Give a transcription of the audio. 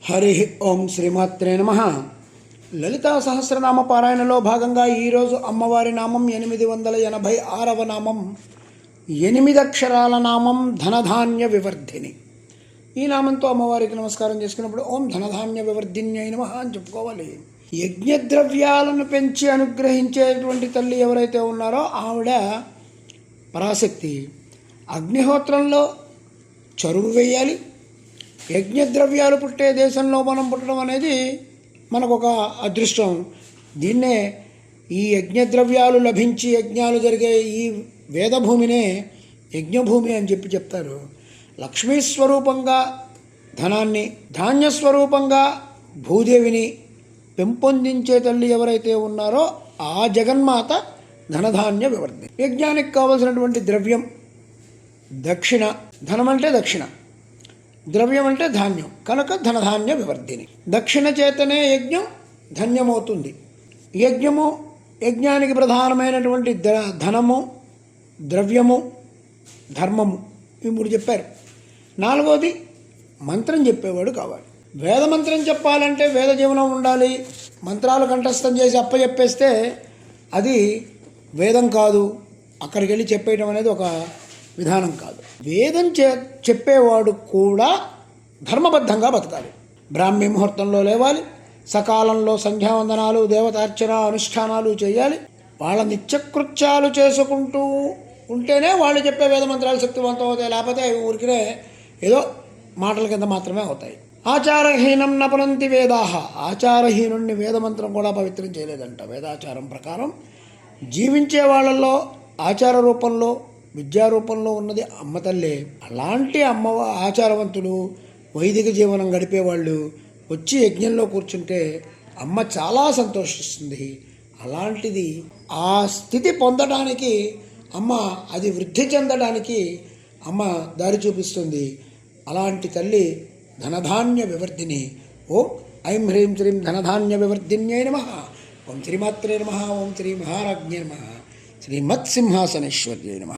హరి ఓం శ్రీమాత్రే నమః. లలితా సహస్రనామ పారాయణలో భాగంగా ఈరోజు అమ్మవారి నామం 886వ నామం, 8 అక్షరాల నామం ధనధాన్య వివర్ధిని. ఈ నామంతో అమ్మవారికి నమస్కారం చేసుకున్నప్పుడు ఓం ధనధాన్య వివర్ధిన్యై నమః అని చెప్పుకోవాలి. యజ్ఞద్రవ్యాలను పెంచి అనుగ్రహించేటువంటి తల్లి ఎవరైతే ఉన్నారో ఆవిడ పరాశక్తి. అగ్నిహోత్రంలో చరువు వేయాలి. యజ్ఞద్రవ్యాలు పుట్టే దేశంలో మనం పుట్టడం అనేది మనకు ఒక అదృష్టం. దీన్నే ఈ యజ్ఞద్రవ్యాలు లభించి యజ్ఞాలు జరిగే ఈ వేదభూమినే యజ్ఞభూమి అని చెప్తారు. లక్ష్మీ స్వరూపంగా ధనాన్ని, ధాన్యస్వరూపంగా భూదేవిని పెంపొందించే తల్లి ఎవరైతే ఉన్నారో ఆ జగన్మాత ధనధాన్య వివర్ధి. యజ్ఞానికి కావలసినటువంటి ద్రవ్యం దక్షిణ. ధనం అంటే దక్షిణ, ద్రవ్యం అంటే ధాన్యం, కనుక ధనధాన్య వివర్ధిని. దక్షిణ చేతనే యజ్ఞం ధన్యమవుతుంది. యజ్ఞానికి ప్రధానమైనటువంటి ధనము, ద్రవ్యము, ధర్మము, ఈ 3 చెప్పారు. 4వది మంత్రం చెప్పేవాడు కావాలి. వేదమంత్రం చెప్పాలంటే వేద జీవనం ఉండాలి. మంత్రాలు కంఠస్థం చేసి అప్పచెప్పేస్తే అది వేదం కాదు. అక్కడికి వెళ్ళి చెప్పేయడం అనేది ఒక విధానం కాదు. వేదం చెప్పేవాడు కూడా ధర్మబద్ధంగా బతకాలి. బ్రాహ్మీ ముహూర్తంలో లేవాలి. సకాలంలో సంధ్యావందనాలు, దేవతార్చన, అనుష్ఠానాలు చేయాలి. వాళ్ళ నిత్యకృత్యాలు చేసుకుంటూ ఉంటేనే వాళ్ళు చెప్పే వేద మంత్రాలు శక్తివంతం అవుతాయి. లేకపోతే ఊరికినే ఏదో మాటల కింద మాత్రమే అవుతాయి. ఆచారహీనం నపనంతి వేదాహ. ఆచారహీనుణ్ణి వేదమంత్రం కూడా పవిత్రం చేయలేదంట. వేదాచారం ప్రకారం జీవించే వాళ్ళల్లో ఆచార రూపంలో, విద్యారూపంలో ఉన్నది అమ్మ తల్లే. అలాంటి అమ్మ ఆచారవంతులు, వైదిక జీవనం గడిపేవాళ్ళు వచ్చి యజ్ఞంలో కూర్చుంటే అమ్మ చాలా సంతోషిస్తుంది. అలాంటిది ఆ స్థితి పొందడానికి అమ్మ, అది వృద్ధి చెందడానికి అమ్మ దారి చూపిస్తుంది. అలాంటి తల్లి ధనధాన్య వివర్ధిని. ఓం ఐం హ్రీం శ్రీం ధనధాన్య వివర్ధిన్యై నమః. ఓం శ్రీమాత్రే నమః. ఓం శ్రీ మహారాజ్ఞే నమః. శ్రీమత్సింహాసనేశ్వర్యై నమః.